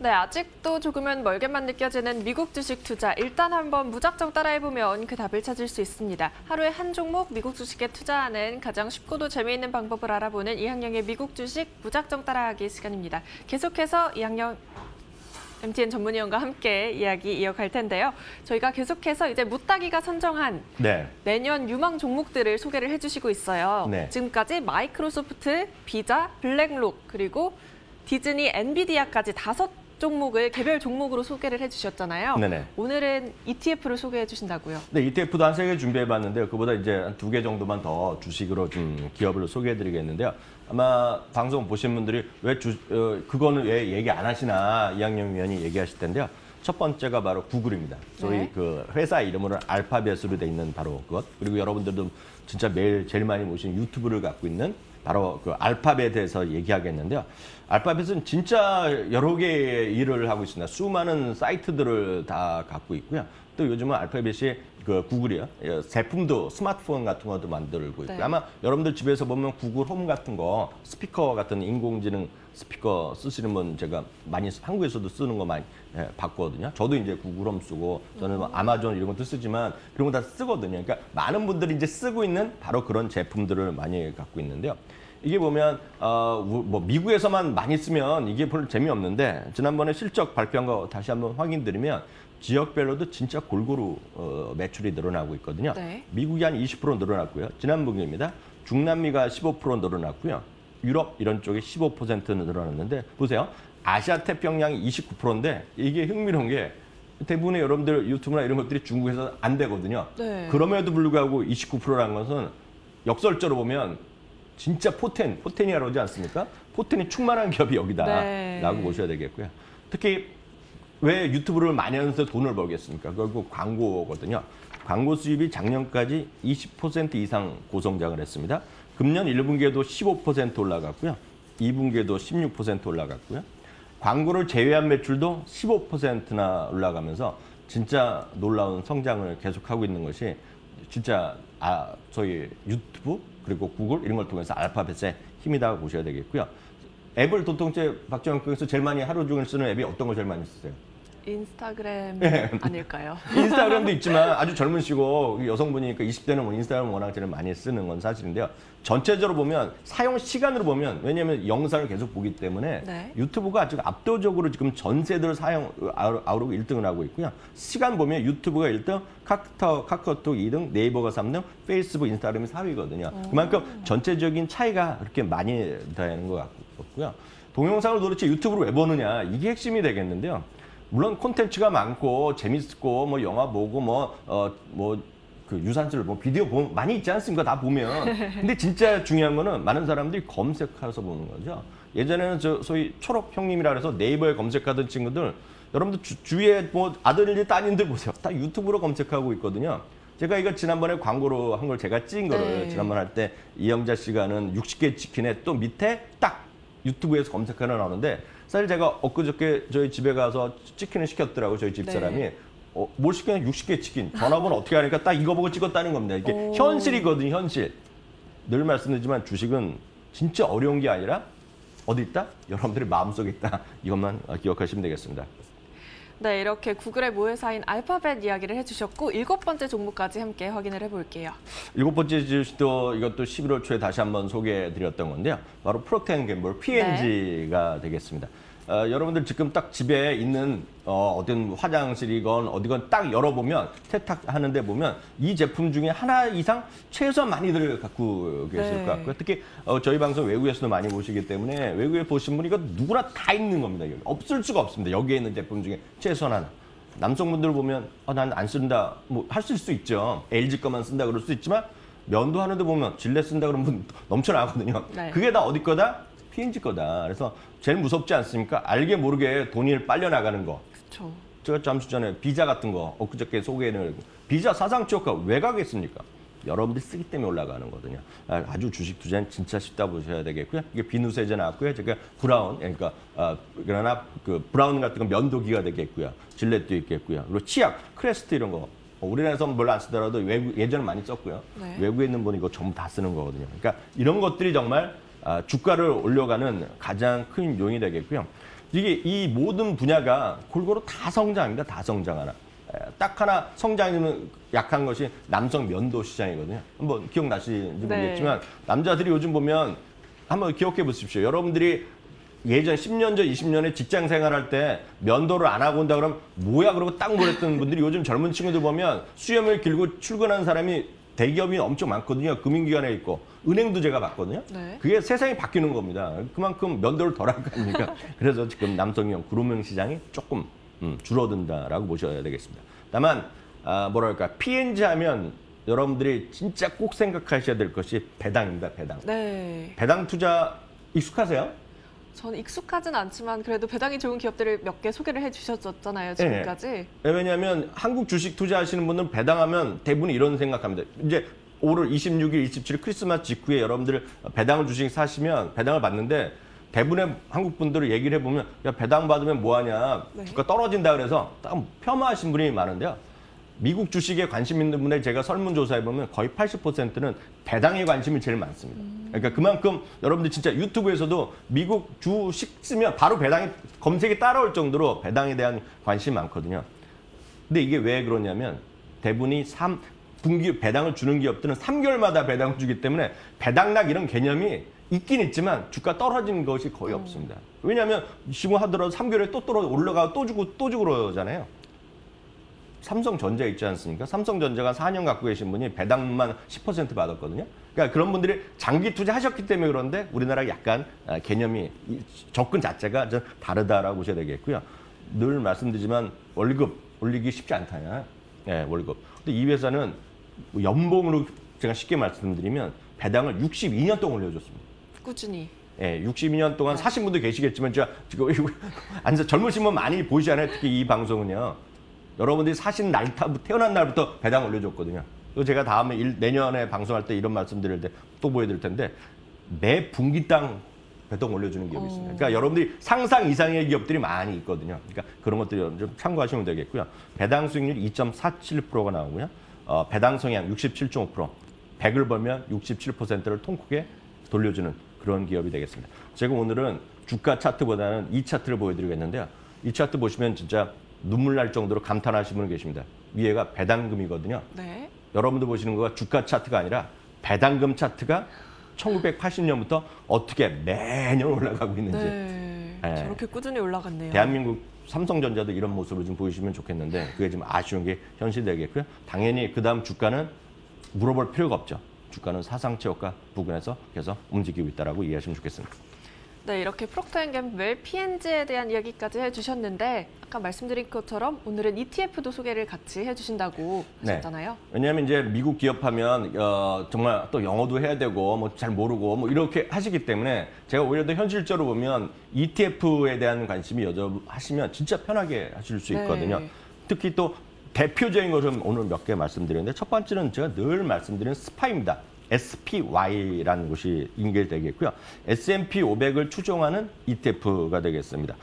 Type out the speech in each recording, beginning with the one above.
네, 아직도 조금은 멀게만 느껴지는 미국 주식 투자. 일단 한번 무작정 따라해보면 그 답을 찾을 수 있습니다. 하루에 한 종목 미국 주식에 투자하는 가장 쉽고도 재미있는 방법을 알아보는 이항영의 미국 주식 무작정 따라하기 시간입니다. 계속해서 이항영 MTN 전문위원과 함께 이야기 이어갈 텐데요. 저희가 계속해서 이제 무따기가 선정한 내년 유망 종목들을 소개를 해주시고 있어요. 지금까지 마이크로소프트, 비자, 블랙록, 그리고 디즈니, 엔비디아까지 5종목을 개별 종목으로 소개를 해주셨잖아요. 오늘은 ETF를 소개해 주신다고요? 네, ETF도 한 3개 준비해봤는데요. 그보다 이제 한 2개 정도만 더 주식으로 좀 기업을 소개해드리겠는데요. 아마 방송 보신 분들이 그거는 왜 얘기 안 하시나 이항영 위원이 얘기하실 텐데요. 첫 번째가 바로 구글입니다. 저희 그 회사 이름으로 알파벳으로 돼 있는 바로 그것. 그리고 여러분들도 진짜 매일 제일 많이 보시는 유튜브를 갖고 있는 바로 그 알파벳에 대해서 얘기하겠는데요. 알파벳은 진짜 여러 개의 일을 하고 있습니다. 수많은 사이트들을 다 갖고 있고요. 또 요즘은 알파벳이 그 구글이요. 제품도 스마트폰 같은 것도 만들고 있고요. 아마 여러분들 집에서 보면 구글 홈 같은 거, 스피커 같은 인공지능 스피커 쓰시는 분 제가 많이 한국에서도 쓰는 거 많이 봤거든요. 저도 이제 구글 홈 쓰고 저는 뭐 아마존 이런 것도 쓰지만 그런 거 다 쓰거든요. 그러니까 많은 분들이 이제 쓰고 있는 바로 그런 제품들을 많이 갖고 있는데요. 이게 보면 뭐 미국에서만 많이 쓰면 이게 별로 재미없는데 지난번에 실적 발표한 거 다시 한번 확인드리면 지역별로도 진짜 골고루 매출이 늘어나고 있거든요. 미국이 한 20% 늘어났고요. 지난 분기입니다. 중남미가 15% 늘어났고요. 유럽 이런 쪽이 15%는 늘어났는데 보세요. 아시아 태평양이 29%인데 이게 흥미로운 게 대부분의 여러분들 유튜브나 이런 것들이 중국에서 안 되거든요. 그럼에도 불구하고 29%라는 것은 역설적으로 보면 진짜 포텐이라고 하지 않습니까? 포텐이 충만한 기업이 여기다라고 보셔야 되겠고요. 특히 왜 유튜브를 많이 하면서 돈을 벌겠습니까? 결국 광고거든요. 광고 수입이 작년까지 20% 이상 고성장을 했습니다. 금년 1분기에도 15% 올라갔고요. 2분기에도 16% 올라갔고요. 광고를 제외한 매출도 15%나 올라가면서 진짜 놀라운 성장을 계속하고 있는 것이 진짜 저희 유튜브 그리고 구글 이런 걸 통해서 알파벳의 힘이다 보셔야 되겠고요. 앱을 도통째 박정현 교수께서 제일 많이 하루 종일 쓰는 앱이 어떤 거 제일 많이 쓰세요? 인스타그램 아닐까요? 인스타그램도 있지만 아주 젊으시고 여성분이니까 20대는 뭐 인스타그램 워낙 제일 많이 쓰는 건 사실인데요. 전체적으로 보면 사용 시간으로 보면 왜냐하면 영상을 계속 보기 때문에 유튜브가 아주 압도적으로 지금 전 세대를 아우르고 1등을 하고 있고요. 시간 보면 유튜브가 1등, 카카오톡 2등, 네이버가 3등, 페이스북, 인스타그램이 4위거든요. 그만큼 전체적인 차이가 그렇게 많이 되는 것 같고요. 동영상을 도대체 유튜브로 왜 보느냐 이게 핵심이 되겠는데요. 물론 콘텐츠가 많고 재밌고 뭐 영화 보고 그 유산슬 뭐 비디오 많이 있지 않습니까? 다 보면. 근데 진짜 중요한 거는 많은 사람들이 검색해서 보는 거죠. 예전에는 소위 초록 형님이라 그래서 네이버에 검색하던 친구들 여러분들 주위에 뭐 아들들 따님들 보세요. 다 유튜브로 검색하고 있거든요. 제가 이거 지난번에 광고로 한 걸 제가 찍은 거를 지난번 할 때 이영자 씨가 하는 60개 치킨에 또 밑에 딱 유튜브에서 검색하러 나오는데 사실 제가 엊그저께 저희 집에 가서 치킨을 시켰더라고요. 저희 집사람이. 뭘 시켰냐? 60개 치킨. 전화번호 어떻게 하니까 딱 이거 보고 찍었다는 겁니다. 이게 현실이거든요. 현실. 늘 말씀드리지만 주식은 진짜 어려운 게 아니라 어디 있다? 여러분들의 마음속에 있다. 이것만 기억하시면 되겠습니다. 네, 이렇게 구글의 모회사인 알파벳 이야기를 해주셨고 7번째 종목까지 함께 확인을 해볼게요. 7번째 주식도 이것도 11월 초에 다시 한번 소개해드렸던 건데요. 바로 프로텍 갬블 P&G가 되겠습니다. 여러분들 지금 딱 집에 있는 어떤 화장실이건 어디건 딱 열어보면 세탁하는데 보면 이 제품 중에 하나 이상 최소한 많이들 갖고 계실 것 같고요. 특히 저희 방송 외국에서도 많이 보시기 때문에 외국에 보신 분이 이거 누구나 다 있는 겁니다. 없을 수가 없습니다. 여기에 있는 제품 중에 최소한 하나. 남성분들 보면 난 안 쓴다 뭐 하실 수 있죠. LG 거만 쓴다 그럴 수 있지만 면도 하는데 보면 질렛 쓴다 그러면 넘쳐나거든요. 그게 다 어디 거다? P&G 거다. 그래서 제일 무섭지 않습니까? 알게 모르게 돈이 빨려나가는 거. 그렇죠. 제가 잠시 전에 비자 같은 거 엊그저께 소개해드린 비자 사상 초과 왜 가겠습니까? 여러분들이 쓰기 때문에 올라가는 거거든요. 아주 주식 투자는 진짜 쉽다 보셔야 되겠고요. 이게 비누세제 나왔고요. 제가 브라운, 그러니까 그러나 그 브라운 같은 건 면도기가 되겠고요. 질렛도 있겠고요. 그리고 치약, 크레스트 이런 거. 우리나라에서는 별로 안 쓰더라도 예전에 많이 썼고요. 외국에 있는 분이 이거 전부 다 쓰는 거거든요. 그러니까 이런 것들이 정말 주가를 올려가는 가장 큰 요인이 되겠고요. 이게 이 모든 분야가 골고루 다 성장입니다. 다 성장하나. 딱 하나 성장이 약한 것이 남성 면도 시장이거든요. 한번 기억나시는지 네. 모르겠지만 남자들이 요즘 보면 한번 기억해 보십시오. 여러분들이 예전 10년 전, 20년에 직장 생활할 때 면도를 안 하고 온다 그러면 뭐야 그러고 딱 몰았던 분들이 요즘 젊은 친구들 보면 수염을 길고 출근하는 사람이 대기업이 엄청 많거든요. 금융기관에 있고 은행도 제가 봤거든요. 네. 그게 세상이 바뀌는 겁니다. 그만큼 면도를 덜 할 거 아닙니까? 그래서 지금 남성용 그루밍 시장이 조금 줄어든다라고 보셔야 되겠습니다. 다만 뭐랄까 P&G 하면 여러분들이 진짜 꼭 생각하셔야 될 것이 배당입니다. 배당. 네. 배당 투자 익숙하세요? 저는 익숙하진 않지만 그래도 배당이 좋은 기업들을 몇 개 소개를 해주셨잖아요, 지금까지. 네. 왜냐하면 한국 주식 투자하시는 분들은 배당하면 대부분 이런 생각합니다. 이제 5월 26일, 27일 크리스마스 직후에 여러분들 배당을 주식 사시면 배당을 받는데 대부분의 한국 분들을 얘기를 해보면 야 배당 받으면 뭐하냐 네. 주가 떨어진다 그래서 딱 폄하하신 분이 많은데요. 미국 주식에 관심 있는 분의 제가 설문조사해보면 거의 80%는 배당에 관심이 제일 많습니다. 그러니까 그만큼 여러분들 진짜 유튜브에서도 미국 주식 쓰면 바로 배당이 검색이 따라올 정도로 배당에 대한 관심이 많거든요. 근데 이게 왜 그러냐면 대부분이 분기 배당을 주는 기업들은 3개월마다 배당을 주기 때문에 배당락 이런 개념이 있긴 있지만 주가 떨어지는 것이 거의 없습니다. 왜냐하면 지금 하더라도 3개월에 또 올라가고 또 주고 그러잖아요. 삼성전자 있지 않습니까? 삼성전자가 4년 갖고 계신 분이 배당만 10% 받았거든요. 그러니까 그런 분들이 장기 투자하셨기 때문에 그런데 우리나라 약간 개념이 접근 자체가 좀 다르다라고 보셔야 되겠고요. 늘 말씀드리지만 월급 올리기 쉽지 않다냐. 네, 월급. 근데 이 회사는 연봉으로 제가 쉽게 말씀드리면 배당을 62년 동안 올려줬습니다. 꾸준히. 예, 62년 동안 사신 분도 계시겠지만 제가 지금 앉아 젊으신 분 많이 보이시잖아요. 특히 이 방송은요. 여러분들이 사신 태어난 날부터 배당 올려줬거든요. 그리고 제가 다음에 내년에 방송할 때 이런 말씀드릴 때 또 보여드릴 텐데 매 분기당 배당 올려주는 기업이 있습니다. 그러니까 여러분들이 상상 이상의 기업들이 많이 있거든요. 그러니까 그런 것들 좀 참고하시면 되겠고요. 배당 수익률 2.47%가 나오고요. 배당 성향 67.5%, 100을 벌면 67%를 통크게 돌려주는 그런 기업이 되겠습니다. 제가 오늘은 주가 차트보다는 이 차트를 보여드리겠는데요. 이 차트 보시면 진짜 눈물 날 정도로 감탄하시는 분 계십니다. 위에가 배당금이거든요. 네. 여러분들 보시는 거가 주가 차트가 아니라 배당금 차트가 1980년부터 어떻게 매년 올라가고 있는지. 네. 예. 저렇게 꾸준히 올라갔네요. 대한민국 삼성전자도 이런 모습을 좀 보여주시면 좋겠는데 그게 좀 아쉬운 게 현실되겠고요. 당연히 그다음 주가는 물어볼 필요가 없죠. 주가는 사상체효과 부근에서 계속 움직이고 있다라고 이해하시면 좋겠습니다. 네, 이렇게 프록터앤갬블 P&G에 대한 이야기까지 해주셨는데 아까 말씀드린 것처럼 오늘은 ETF도 소개를 같이 해주신다고 하셨잖아요. 왜냐하면 이제 미국 기업하면 정말 또 영어도 해야 되고 뭐 잘 모르고 뭐 이렇게 하시기 때문에 제가 오히려 더 현실적으로 보면 ETF에 대한 관심이 여전하시면 진짜 편하게 하실 수 있거든요. 네. 특히 또 대표적인 것은 오늘 몇 개 말씀드렸는데 첫 번째는 제가 늘 말씀드리는 스파입니다. SPY라는 곳이 인계되겠고요. S&P 500을 추종하는 ETF가 되겠습니다.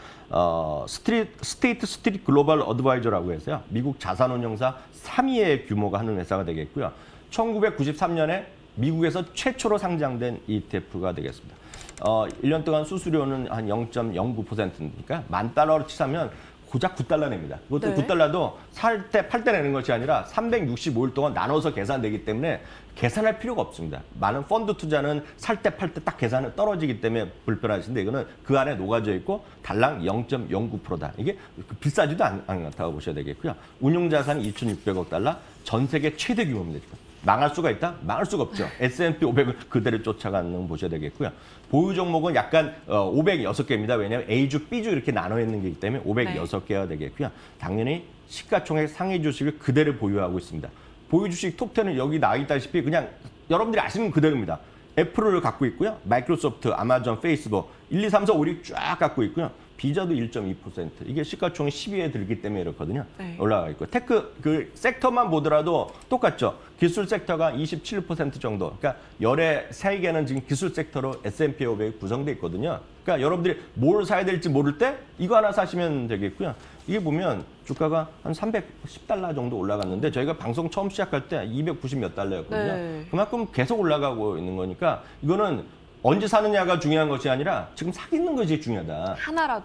스테이트 스트리트 글로벌 어드바이저라고 해서요. 미국 자산운용사 3위의 규모가 하는 회사가 되겠고요. 1993년에 미국에서 최초로 상장된 ETF가 되겠습니다. 1년 동안 수수료는 한 0.09%니까 $10,000로 치자면 고작 $9 냅니다. 그것도 네. $9도 살 때, 팔 때 내는 것이 아니라 365일 동안 나눠서 계산되기 때문에 계산할 필요가 없습니다. 많은 펀드 투자는 살 때, 팔 때 딱 계산이 떨어지기 때문에 불편하신데 이거는 그 안에 녹아져 있고 달랑 0.09%다. 이게 비싸지도 않다고 보셔야 되겠고요. 운용자산이 $2,600억, 전 세계 최대 규모입니다. 지금. 망할 수가 있다? 망할 수가 없죠. S&P 500을 그대로 쫓아가는 거 보셔야 되겠고요. 보유 종목은 약간 506개입니다. 왜냐하면 A주, B주 이렇게 나눠 있는 게이기 때문에 506개가 되겠고요. 당연히 시가총액 상위 주식을 그대로 보유하고 있습니다. 보유 주식 톱10은 여기 나와 있다시피 그냥 여러분들이 아시는 그대로입니다. 애플을 갖고 있고요. 마이크로소프트, 아마존, 페이스북 1, 2, 3, 4, 5, 6 쫙 갖고 있고요. 비자도 1.2%. 이게 시가총액 10위에 들기 때문에 이렇거든요. 네. 올라가 있고. 테크 그 섹터만 보더라도 똑같죠. 기술 섹터가 27% 정도. 그러니까 열의 3개는 지금 기술 섹터로 S&P 500이 구성돼 있거든요. 그러니까 여러분들이 뭘 사야 될지 모를 때 이거 하나 사시면 되겠고요. 이게 보면 주가가 한 $310 정도 올라갔는데 저희가 방송 처음 시작할 때 290 몇 달러였거든요. 네. 그만큼 계속 올라가고 있는 거니까 이거는 언제 사느냐가 중요한 것이 아니라 지금 사귀는 것이 중요하다.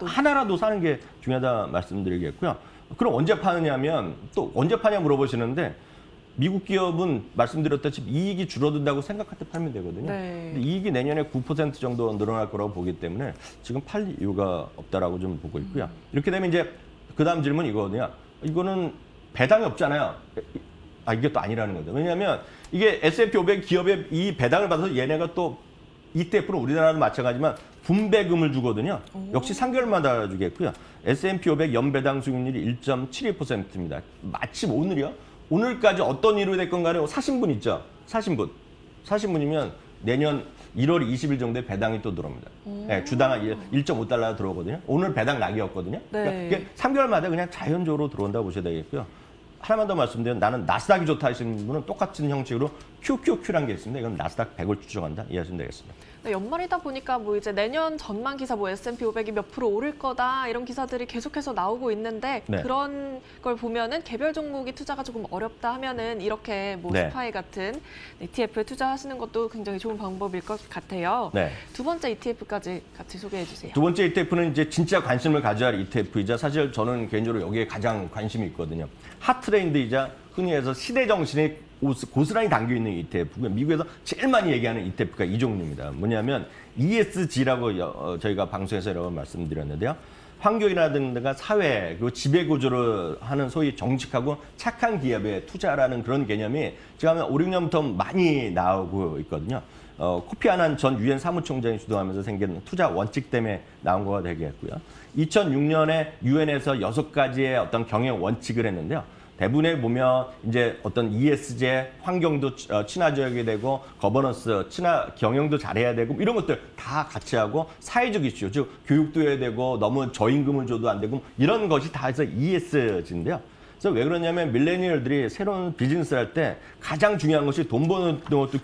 하나라도 사는 게 중요하다 말씀드리겠고요. 그럼 언제 파느냐면 또 언제 파냐 물어보시는데 미국 기업은 말씀드렸다시피 이익이 줄어든다고 생각할 때 팔면 되거든요. 네. 근데 이익이 내년에 9% 정도 늘어날 거라고 보기 때문에 지금 팔 이유가 없다라고 좀 보고 있고요. 이렇게 되면 이제 그다음 질문 이거거든요. 이거는 배당이 없잖아요. 이게 또 아니라는 거죠. 왜냐하면 이게 S&P 500 기업의 이 배당을 받아서 얘네가 또 ETF는 우리나라도 마찬가지지만 분배금을 주거든요. 역시 3개월마다 주겠고요. S&P 500 연배당 수익률이 1.72%입니다. 마침 오늘이요. 오늘까지 어떤 일이 됐건 간에 사신 분 있죠. 사신 분이면 내년 1월 20일 정도에 배당이 또 들어옵니다. 네, 주당 1.5달러 들어오거든요. 오늘 배당 낙이었거든요. 네. 그러니까 이게 3개월마다 그냥 자연적으로 들어온다고 보셔야 되겠고요. 하나만 더 말씀드리면 나는 나스닥이 좋다 하시는 분은 똑같은 형식으로 QQQ라는 게 있습니다. 이건 나스닥 100을 추정한다 이해하시면 되겠습니다. 네, 연말이다 보니까 뭐 이제 내년 전망 기사 뭐 S&P 500이 몇 프로 오를 거다 이런 기사들이 계속해서 나오고 있는데 네. 그런 걸 보면은 개별 종목이 투자가 조금 어렵다 하면은 이렇게 뭐 네. 스파이 같은 ETF에 투자하시는 것도 굉장히 좋은 방법일 것 같아요. 네. 두 번째 ETF까지 같이 소개해 주세요. 두 번째 ETF는 이제 진짜 관심을 가져야 할 ETF이자 사실 저는 개인적으로 여기에 가장 관심이 있거든요. 핫트렌드이자 흔히 해서 시대 정신이 고스란히 담겨있는 ETF고요. 미국에서 제일 많이 얘기하는 ETF가 이 종류입니다. 뭐냐면 ESG라고 저희가 방송에서 여러 번 말씀드렸는데요. 환경이라든가 사회 그리고 지배구조를 하는 소위 정직하고 착한 기업에 투자라는 그런 개념이 지금 한 5, 6년부터 많이 나오고 있거든요. 코피 아난 전 유엔 사무총장이 주도하면서 생긴 투자 원칙 때문에 나온 거가 되겠고요. 2006년에 유엔에서 6가지의 어떤 경영 원칙을 했는데요. 대부분에 보면 이제 어떤 ESG 환경도 친화적이 되고 거버넌스, 경영도 잘해야 되고 이런 것들 다 같이 하고 사회적 이슈, 즉 교육도 해야 되고 너무 저임금을 줘도 안 되고 이런 것이 다 해서 ESG인데요. 그래서 왜 그러냐면 밀레니얼들이 새로운 비즈니스를 할 때 가장 중요한 것이 돈 버는 것도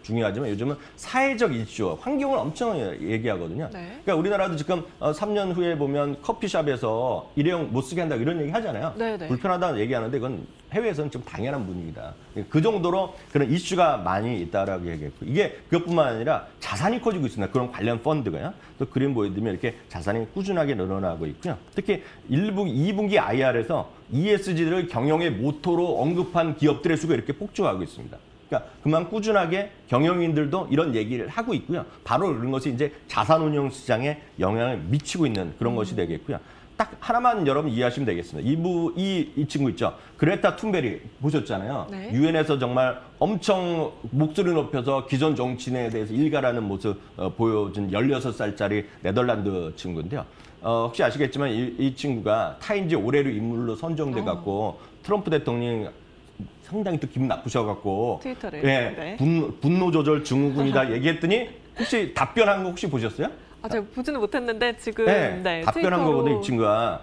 중요하지만 요즘은 사회적 이슈, 환경을 엄청 얘기하거든요. 네. 그러니까 우리나라도 지금 3년 후에 보면 커피숍에서 일회용 못 쓰게 한다 이런 얘기 하잖아요. 네네. 불편하다는 얘기하는데 그건 해외에서는 좀 당연한 분위기다. 그 정도로 그런 이슈가 많이 있다라고 얘기했고 이게 그것뿐만 아니라 자산이 커지고 있습니다. 그런 관련 펀드가요. 또 그림 보여드리면 이렇게 자산이 꾸준하게 늘어나고 있고요. 특히 2분기 IR에서 ESG를 경영의 모토로 언급한 기업들의 수가 이렇게 폭증하고 있습니다. 그러니까 그만 꾸준하게 경영인들도 이런 얘기를 하고 있고요. 바로 그런 것이 이제 자산운용 시장에 영향을 미치고 있는 그런 것이 되겠고요. 딱 하나만 여러분 이해하시면 되겠습니다. 이 친구 있죠. 그레타 툰베리 보셨잖아요. 네. 유엔에서 정말 엄청 목소리 높여서 기존 정치인에 대해서 일가라는 모습 보여준 16살짜리 네덜란드 친구인데요. 혹시 아시겠지만 이 친구가 타임즈 올해로 인물로 선정돼 갖고 트럼프 대통령이 상당히 또 기분 나쁘셔갖고 트위터를. 네, 네. 분노 조절 증후군이다 얘기했더니 혹시 답변한 거 혹시 보셨어요? 제가 보지는 못했는데 지금 네, 답변한 트위터로... 거거든요. 이 친구가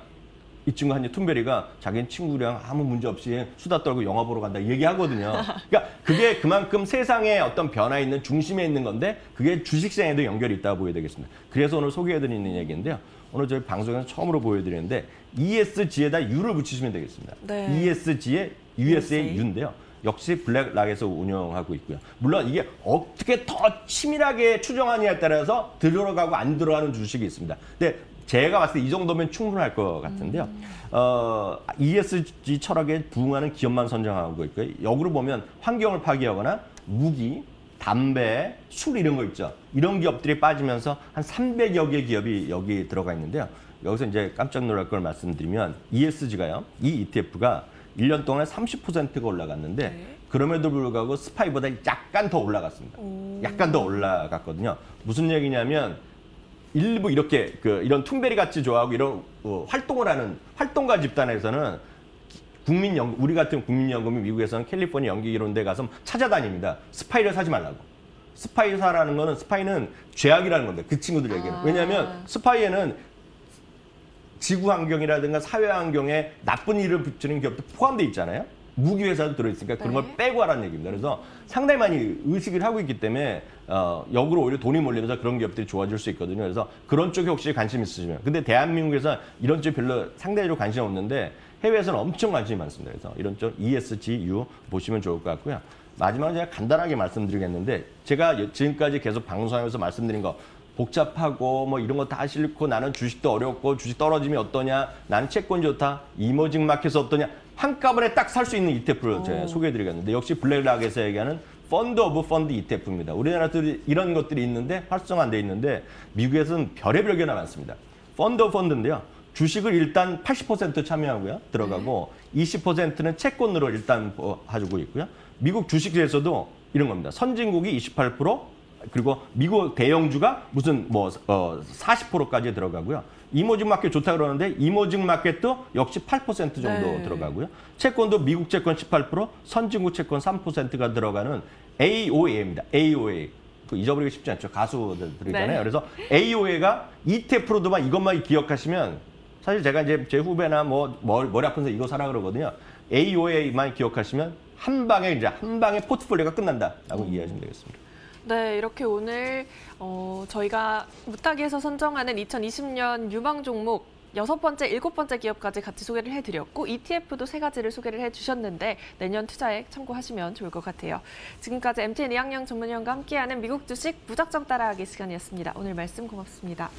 한 툰베리가 자기는 친구랑 아무 문제 없이 수다 떨고 영화 보러 간다 얘기하거든요. 그러니까 그게 그만큼 세상에 어떤 변화 있는 중심에 있는 건데 그게 주식시장에도 연결이 있다고 보여야 되겠습니다. 그래서 오늘 소개해드리는 얘기인데요. 오늘 저희 방송에서 처음으로 보여드리는데 ESG에다 U를 붙이시면 되겠습니다. 네. ESG에 USA의 U인데요. 역시 블랙락에서 운영하고 있고요. 물론 이게 어떻게 더 치밀하게 추정하느냐에 따라서 들어가고 안 들어가는 주식이 있습니다. 근데 제가 봤을 때 이 정도면 충분할 것 같은데요. ESG 철학에 부응하는 기업만 선정하고 있고요. 역으로 보면 환경을 파괴하거나 무기, 담배, 술 이런 거 있죠. 이런 기업들이 빠지면서 한 300여 개 기업이 여기 들어가 있는데요. 여기서 이제 깜짝 놀랄 걸 말씀드리면 ESG가요. 이 ETF가 1년 동안에 30%가 올라갔는데 네. 그럼에도 불구하고 스파이보다 약간 더 올라갔습니다. 약간 더 올라갔거든요. 무슨 얘기냐면 일부 이렇게 이런 툰베리 같이 좋아하고 이런 활동을 하는 활동가 집단에서는 우리 같은 국민연금이 미국에서는 캘리포니아 연기 이런 데 가서 찾아다닙니다. 스파이를 사지 말라고. 스파이 사라는 거는 스파이는 죄악이라는 건데 그 친구들 얘기는. 왜냐하면 스파이에는 지구 환경이라든가 사회 환경에 나쁜 일을 붙이는 기업도 포함되어 있잖아요. 무기 회사도 들어있으니까 그런 걸 빼고 하라는 얘기입니다. 그래서 상당히 많이 의식을 하고 있기 때문에 역으로 오히려 돈이 몰리면서 그런 기업들이 좋아질 수 있거든요. 그래서 그런 쪽에 혹시 관심 있으시면. 근데 대한민국에서 이런 쪽 별로 상대적으로 관심이 없는데 해외에서는 엄청 관심이 많습니다. 그래서 이런 쪽 ESG, U 보시면 좋을 것 같고요. 마지막으로 제가 간단하게 말씀드리겠는데 제가 지금까지 계속 방송하면서 말씀드린 거 복잡하고 뭐 이런 거 다 싫고 나는 주식도 어렵고 주식 떨어지면 어떠냐 나는 채권 좋다 이머징 마켓에서 어떠냐 한꺼번에 딱 살 수 있는 ETF를 제가 소개해드리겠는데 역시 블랙락에서 얘기하는 펀드 오브 펀드 ETF입니다. 우리나라도 이런 것들이 있는데 활성화 안 돼 있는데 미국에서는 별의별 개나 많습니다. 펀드 오브 펀드인데요. 주식을 일단 80% 참여하고요. 들어가고 20%는 채권으로 일단 가지고 있고요. 미국 주식에서도 이런 겁니다. 선진국이 28% 그리고 미국 대형주가 무슨 뭐 40%까지 들어가고요. 이머징 마켓 좋다 그러는데 이머징 마켓도 역시 8% 정도 네. 들어가고요. 채권도 미국 채권 18%, 선진국 채권 3%가 들어가는 AOA입니다. AOA. 그 잊어버리기 쉽지 않죠. 가수들이잖아요. 네. 그래서 AOA가 ETF로도만 이것만 기억하시면 사실 제가 이제 제 후배나 뭐 머리 아픈서 이거 사라 그러거든요. AOA만 기억하시면 한 방에 포트폴리오가 끝난다라고 이해하시면 되겠습니다. 네, 이렇게 오늘 저희가 무타기에서 선정하는 2020년 유망 종목 6번째, 7번째 기업까지 같이 소개를 해드렸고 ETF도 3가지를 소개를 해주셨는데 내년 투자에 참고하시면 좋을 것 같아요. 지금까지 MTN 이학영 전문위원과 함께하는 미국 주식 무작정 따라하기 시간이었습니다. 오늘 말씀 고맙습니다.